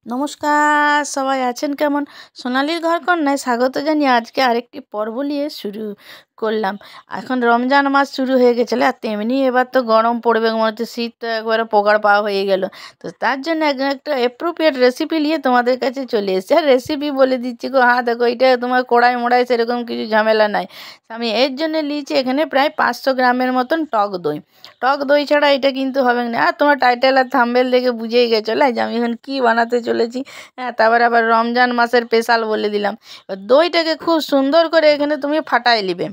নমস্কার, সবাই আছেন কেমন? সোনালীর ঘরকন্নায় স্বাগত জানিয়ে আজকে আরেকটি পর্ব নিয়ে শুরু করলাম। এখন রমজান মাস শুরু হয়ে গেছিল, আর তেমনি এবার তো গরম পড়বে, মনে হচ্ছে শীত তো একবারে পোকার পাওয়া হয়ে গেল। তো তার জন্য একটা অ্যাপ্রোপ্রিয়েট রেসিপি নিয়ে তোমাদের কাছে চলে এসেছি। আর রেসিপি বলে দিচ্ছি গো, হ্যাঁ দেখো, এটা তোমার কড়াই মোড়াই সেরকম কিছু ঝামেলা নাই। আমি এর জন্য নিয়েছি এখানে প্রায় 500 গ্রামের মতন টক দই। টক দই ছাড়া এটা কিন্তু হবে না। আর তোমার টাইটেল আর থাম্বনেল দেখে বুঝেই গেছো যে আমি এখন কী বানাতে চলেছি। হ্যাঁ, তারপর আবার রমজান মাসের স্পেশাল বলে দিলাম। এবার দইটাকে খুব সুন্দর করে এখানে তুমি ফাটাই নিবে।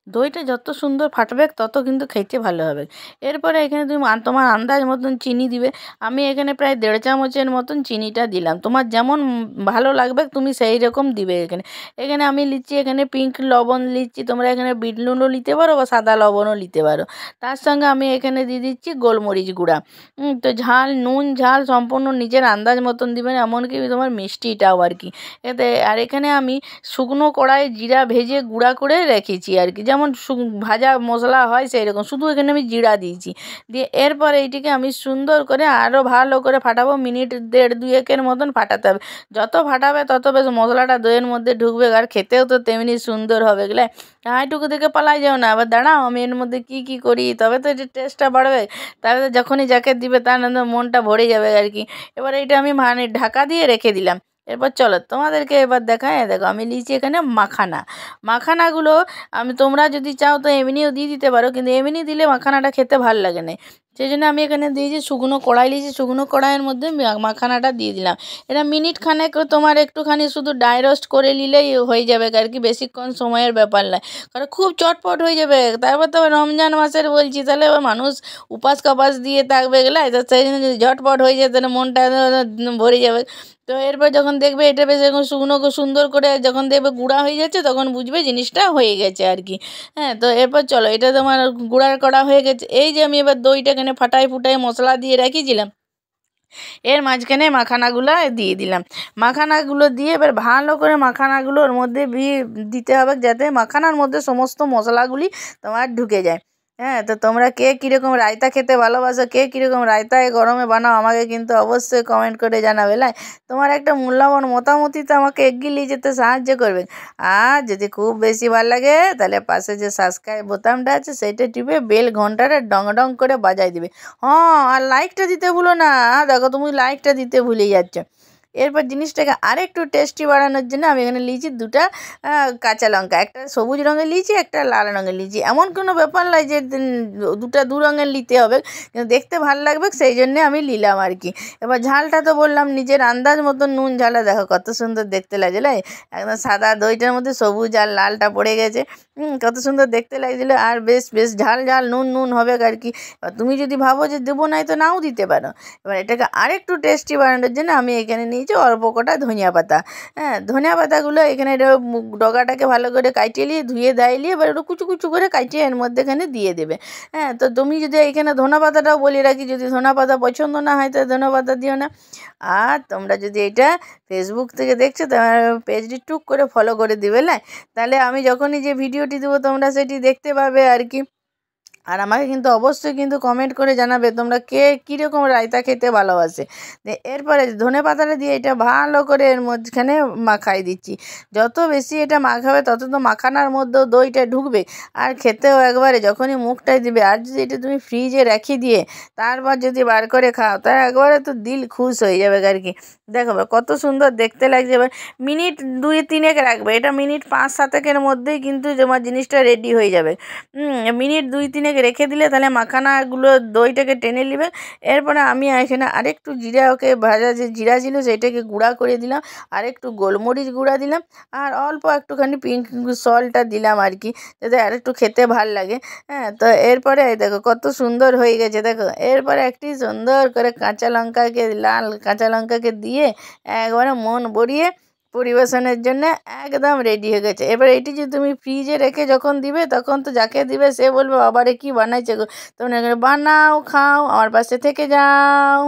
দইটা যত সুন্দর ফাটবে তত কিন্তু খেতে ভালো হবে। এরপরে এখানে তুমি তোমার আন্দাজ মতন চিনি দিবে। আমি এখানে প্রায় 1.5 চামচের মতন চিনিটা দিলাম। তোমার যেমন ভালো লাগবে তুমি সেই রকম দিবে। এখানে এখানে আমি নিচ্ছি এখানে পিঙ্ক লবণ নিচ্ছি। তোমরা এখানে বিট নুনও নিতে পারো বা সাদা লবণও নিতে পারো। তার সঙ্গে আমি এখানে দিয়ে দিচ্ছি গোলমরিচ গুঁড়া। তো ঝাল, নুন ঝাল সম্পূর্ণ নিজের আন্দাজ মতন দিবেন, এমনকি তোমার মিষ্টিটাও আর কি। এতে আর এখানে আমি শুকনো কড়াইয়ে জিরা ভেজে গুঁড়া করে রেখেছি আর কি, যেমন ভাজা মশলা হয় সেই রকম, শুধু এখানে আমি জিরা দিয়েছি। দিয়ে এরপর এইটিকে আমি সুন্দর করে আরও ভালো করে ফাটাবো। মিনিট 1.5-2 মতন ফাটাতে হবে। যত ফাটাবে তত বেশ মশলাটা দইয়ের মধ্যে ঢুকবে, আর খেতেও তো তেমনি সুন্দর হবে গেলে। এইটুকু দেখে পালাই যাও না, আবার দাঁড়াও আমি এর মধ্যে কি করি, তবে তো এটি টেস্টটা বাড়বে। তবে তো যখনই যাকে দিবে তার মনটা ভরে যাবে আর কি। এবার এইটা আমি ঢাকা দিয়ে রেখে দিলাম। এরপর চলো তোমাদেরকে এবার দেখায়। দেখো আমি নিয়েছি এখানে মাখানাগুলো তোমরা যদি চাও তো এমনিও দিয়ে দিতে পারো, কিন্তু এমনি দিলে মাখানাটা খেতে ভালো লাগে না। সেই জন্য আমি এখানে দিয়েছি শুকনো কড়াই নিয়েছি, শুকনো কড়াইয়ের মধ্যে মাখানাটা দিয়ে দিলাম। এটা মিনিট খানেক তোমার একটুখানি শুধু ড্রাই রোস্ট করে নিলেই হয়ে যাবে আর কি, বেশিক্ষণ সময়ের ব্যাপার নয়, কারণ খুব চটপট হয়ে যাবে। তারপর তো রমজান মাসের বলছি, তাহলে মানুষ উপাস কাপাস দিয়ে থাকবে গেলে, তো সেই জন্য যদি ঝটপট হয়ে যায় তাহলে মনটা ভরে যাবে। তো এরপর যখন দেখবে এটা বেশ এখন শুকনো সুন্দর করে যখন দেখবে গুঁড়া হয়ে যাচ্ছে, তখন বুঝবে জিনিসটা হয়ে গেছে আর কি। হ্যাঁ, তো এরপর চলো এটা তোমার গুঁড়ার করা হয়ে গেছে। এই যে আমি এবার দইটা এখানে ফাটাই ফুটাই মশলা দিয়ে রেখেছিলাম, এর মাঝখানে মাখানাগুলো দিয়ে দিলাম। মাখানাগুলো দিয়ে এবার ভালো করে মাখানাগুলোর মধ্যে দিতে হবে, যাতে মাখানার মধ্যে সমস্ত মশলাগুলি তোমার ঢুকে যায়। হ্যাঁ, তো তোমরা কে কীরকম রায়তা খেতে ভালোবাসো, কে কীরকম রায়তা এই গরমে বানাও, আমাকে কিন্তু অবশ্যই কমেন্ট করে জানাবে। তোমার একটা মূল্যবান মতামতই তো আমাকে এগিয়ে নিয়ে যেতে সাহায্য করবে। আর যদি খুব বেশি ভালো লাগে তাহলে পাশে যে সাবস্ক্রাইব বোতামটা আছে সেইটা টিপে বেল ঘন্টাটা ডং ডং করে বাজাই দিবে। হ্যাঁ, আর লাইকটা দিতে ভুলো না। দেখো তুমি লাইকটা দিতে ভুলে যাচ্ছ। এরপর জিনিসটাকে আরেকটু টেস্টি বাড়ানোর জন্য আমি এখানে নিয়েছি 2টা কাঁচা লঙ্কা। একটা সবুজ রঙের নিয়েছি, একটা লাল রঙের নিয়েছি। এমন কোনো ব্যাপার নয় যে 2 রঙের নিতে হবে, কিন্তু দেখতে ভালো লাগবে সেই জন্যে আমি নিলাম আর কি। এবার ঝালটা তো বললাম নিজের আন্দাজ মতো নুন ঝালটা দেখো কত সুন্দর দেখতে লাগছে। একদম সাদা দইটার মধ্যে সবুজ আর লালটা পড়ে গেছে। কত সুন্দর দেখতে লাগছিলো, আর বেশ বেশ ঝাল ঝাল নুন নুন হবে আর কি। এবার তুমি যদি ভাবো যে দেবো নাই তো নাও দিতে পারো। এবার এটাকে আরেকটু টেস্টি বানানোর জন্য আমি এখানে নিয়েছি অল্প কটা ধনিয়া পাতা। হ্যাঁ, ধনিয়া পাতাগুলো এখানে ডগাটাকে ভালো করে কাটিয়ে নিয়ে ধুয়ে নিয়ে এবার একটু কুচু কুচু করে কাটিয়ে এর মধ্যে এখানে দিয়ে দেবে। হ্যাঁ, তো তুমি যদি এখানে ধনে পাতাটাও বলে রাখি, যদি ধনে পাতা পছন্দ না হয় তো ধনে পাতা দিও না। আর তোমরা যদি এটা ফেসবুক থেকে দেখছো তোমার পেজটি টুক করে ফলো করে দিবে, তাহলে আমি যখনই যে ভিডিওটি দেবো তোমরা সেটি দেখতে পাবে আর কি। আর আমাকে কিন্তু অবশ্যই কিন্তু কমেন্ট করে জানাবে তোমরা কে কীরকম রায়তা খেতে ভালোবাসে। এরপরে ধনে পাতাটা দিয়ে এটা ভালো করে এর মাঝখানে মাখাই দিচ্ছি। যত বেশি এটা মাখাবে তত তো মাখানার মধ্যেও দইটা ঢুকবে, আর খেতেও একবারে যখনই মুখটায় দিবে। আর যদি এটা তুমি ফ্রিজে রেখে দিয়ে তারপর যদি বার করে খাও, তা একবারে তো দিল খুশ হয়ে যাবে আর কি। দেখো কত সুন্দর দেখতে লাগছে। এবার মিনিট 2-3 রাখবে, এটা মিনিট 5-7 মধ্যেই কিন্তু তোমার জিনিসটা রেডি হয়ে যাবে। মিনিট 2-3 রেখে দিলে তাহলে মাখানাগুলো দইটাকে টেনে নেবে। এরপরে আমি এখানে আরেকটু জিরাকে ভাজা যে জিরা ছিল সেইটাকে গুঁড়া করে দিলাম, আর একটু গোলমরিচ গুঁড়া দিলাম, আর অল্প একটুখানি পিঙ্ক সল্টটা দিলাম আর কি, যাতে আর একটু খেতে ভাল লাগে। হ্যাঁ, তো এরপরে দেখো কত সুন্দর হয়ে গেছে। দেখো এরপরে একটি সুন্দর করে লাল কাঁচা লঙ্কাকে দিয়ে একবারে মন ভরিয়ে পরিবেশনের জন্য একদম রেডি হয়ে গেছে। এবার এটি যদি তুমি ফ্রিজে রেখে যখন দিবে, তখন তো যাকে দিবে সে বলবে বাবারে কি বানাইছে গো। তখন বানাও, খাও, আমার পাশে থেকে যাও।